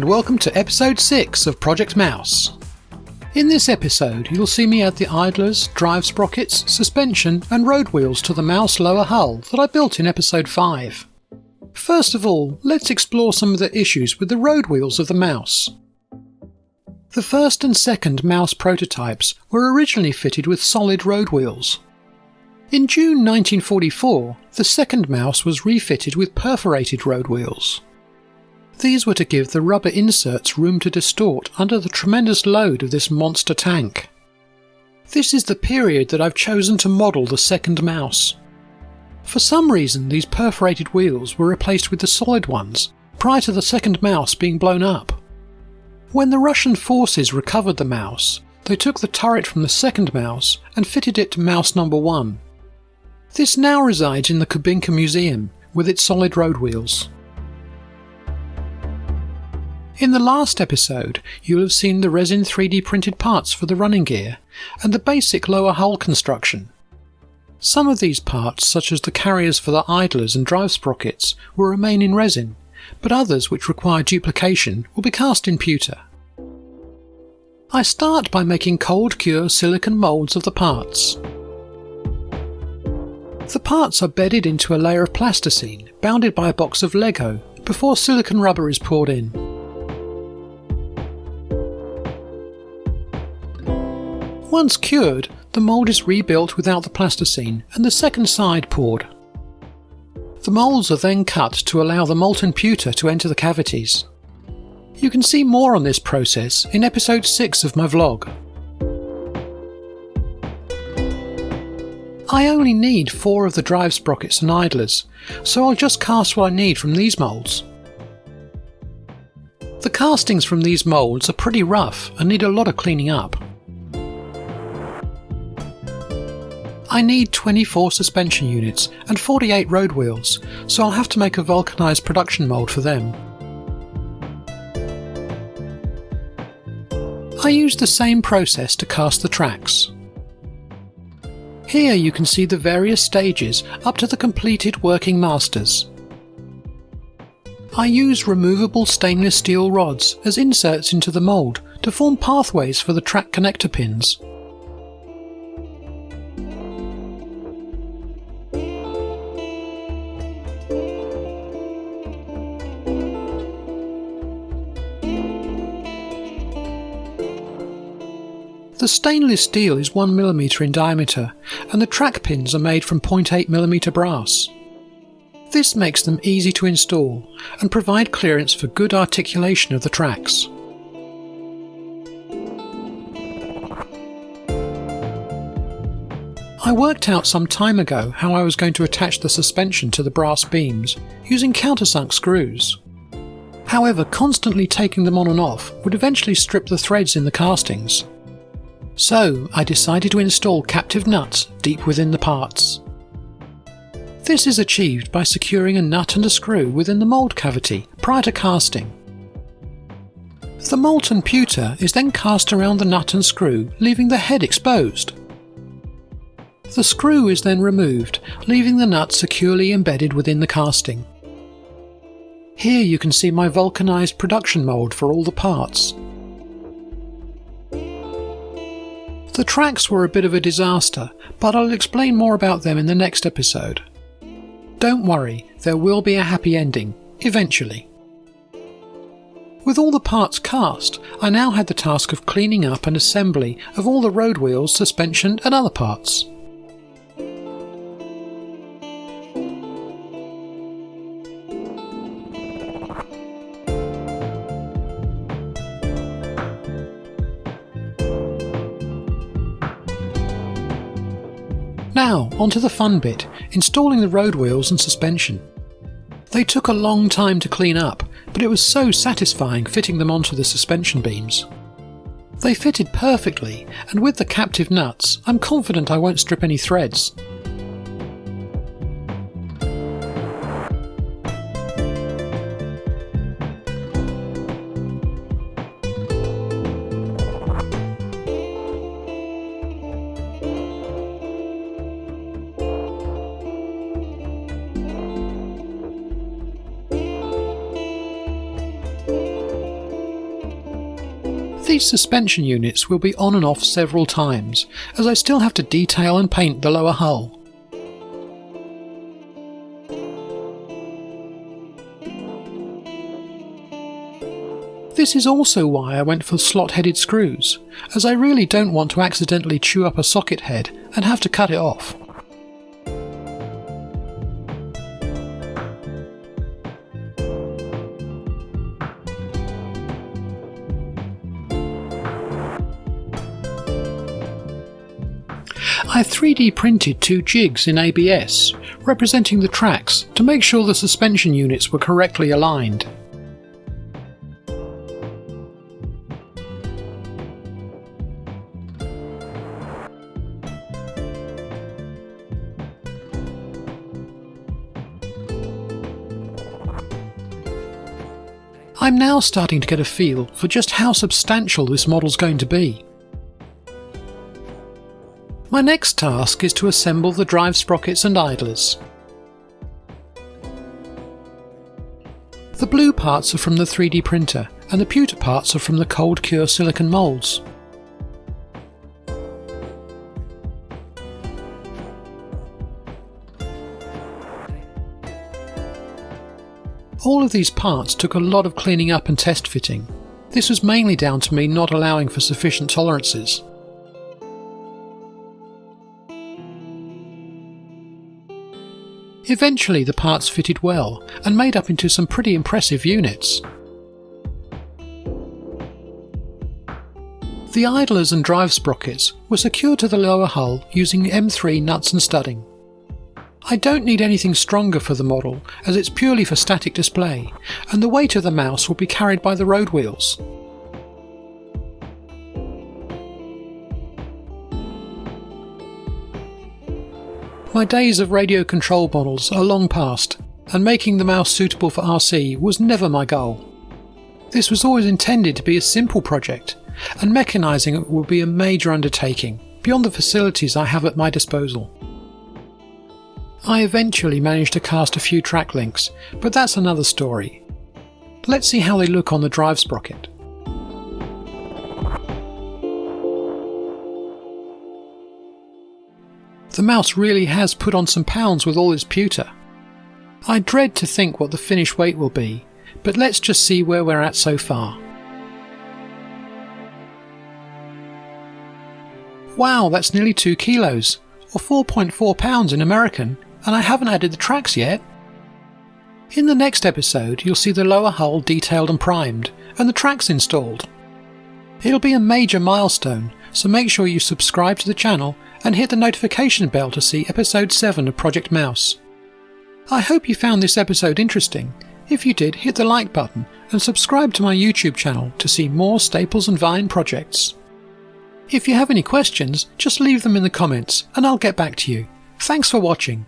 and welcome to episode 6 of Project Mouse. In this episode you'll see me add the idlers, drive sprockets, suspension and road wheels to the mouse lower hull that I built in episode 5. First of all, let's explore some of the issues with the road wheels of the mouse. The first and second mouse prototypes were originally fitted with solid road wheels. In June 1944, the second mouse was refitted with perforated road wheels. These were to give the rubber inserts room to distort under the tremendous load of this monster tank. This is the period that I've chosen to model the second mouse. For some reason, these perforated wheels were replaced with the solid ones prior to the second mouse being blown up. When the Russian forces recovered the mouse, they took the turret from the second mouse and fitted it to mouse number 1. This now resides in the Kubinka Museum with its solid road wheels. In the last episode, you'll have seen the resin 3D printed parts for the running gear and the basic lower hull construction. Some of these parts, such as the carriers for the idlers and drive sprockets, will remain in resin, but others which require duplication will be cast in pewter. I start by making cold cure silicone moulds of the parts. The parts are bedded into a layer of plasticine bounded by a box of Lego before silicone rubber is poured in. Once cured, the mould is rebuilt without the plasticine and the second side poured. The moulds are then cut to allow the molten pewter to enter the cavities. You can see more on this process in episode 6 of my vlog. I only need 4 of the drive sprockets and idlers, so I'll just cast what I need from these moulds. The castings from these moulds are pretty rough and need a lot of cleaning up. I need 24 suspension units and 48 road wheels, so I'll have to make a vulcanized production mould for them. I used the same process to cast the tracks. Here you can see the various stages up to the completed working masters. I use removable stainless steel rods as inserts into the mould to form pathways for the track connector pins. The stainless steel is 1mm in diameter and the track pins are made from 0.8mm brass. This makes them easy to install and provide clearance for good articulation of the tracks. I worked out some time ago how I was going to attach the suspension to the brass beams using countersunk screws. However, constantly taking them on and off would eventually strip the threads in the castings. So I decided to install captive nuts deep within the parts. This is achieved by securing a nut and a screw within the mould cavity prior to casting. The molten pewter is then cast around the nut and screw, leaving the head exposed. The screw is then removed, leaving the nut securely embedded within the casting. Here you can see my vulcanized production mould for all the parts. The tracks were a bit of a disaster, but I'll explain more about them in the next episode. Don't worry, there will be a happy ending, eventually. With all the parts cast, I now had the task of cleaning up and assembly of all the road wheels, suspension and other parts. Now, onto the fun bit, installing the road wheels and suspension. They took a long time to clean up, but it was so satisfying fitting them onto the suspension beams. They fitted perfectly, and with the captive nuts, I'm confident I won't strip any threads. These suspension units will be on and off several times, as I still have to detail and paint the lower hull. This is also why I went for slot-headed screws, as I really don't want to accidentally chew up a socket head and have to cut it off. I 3D printed 2 jigs in ABS, representing the tracks to make sure the suspension units were correctly aligned. I'm now starting to get a feel for just how substantial this model's going to be. My next task is to assemble the drive sprockets and idlers. The blue parts are from the 3D printer and the pewter parts are from the cold cure silicone moulds. All of these parts took a lot of cleaning up and test fitting. This was mainly down to me not allowing for sufficient tolerances. Eventually the parts fitted well and made up into some pretty impressive units. The idlers and drive sprockets were secured to the lower hull using M3 nuts and studding. I don't need anything stronger for the model, as it's purely for static display, and the weight of the mouse will be carried by the road wheels. My days of radio control models are long past, and making the mouse suitable for RC was never my goal. This was always intended to be a simple project, and mechanising it will be a major undertaking, beyond the facilities I have at my disposal. I eventually managed to cast a few track links, but that's another story. Let's see how they look on the drive sprocket. The mouse really has put on some pounds with all its pewter. I dread to think what the finished weight will be, but let's just see where we're at so far. Wow, that's nearly 2 kilos, or 4.4 pounds in American, and I haven't added the tracks yet. In the next episode you'll see the lower hull detailed and primed, and the tracks installed. It'll be a major milestone, so make sure you subscribe to the channel and hit the notification bell to see episode 7 of Project Mouse. I hope you found this episode interesting. If you did, hit the like button and subscribe to my YouTube channel to see more Staples and Vine projects. If you have any questions, just leave them in the comments and I'll get back to you. Thanks for watching.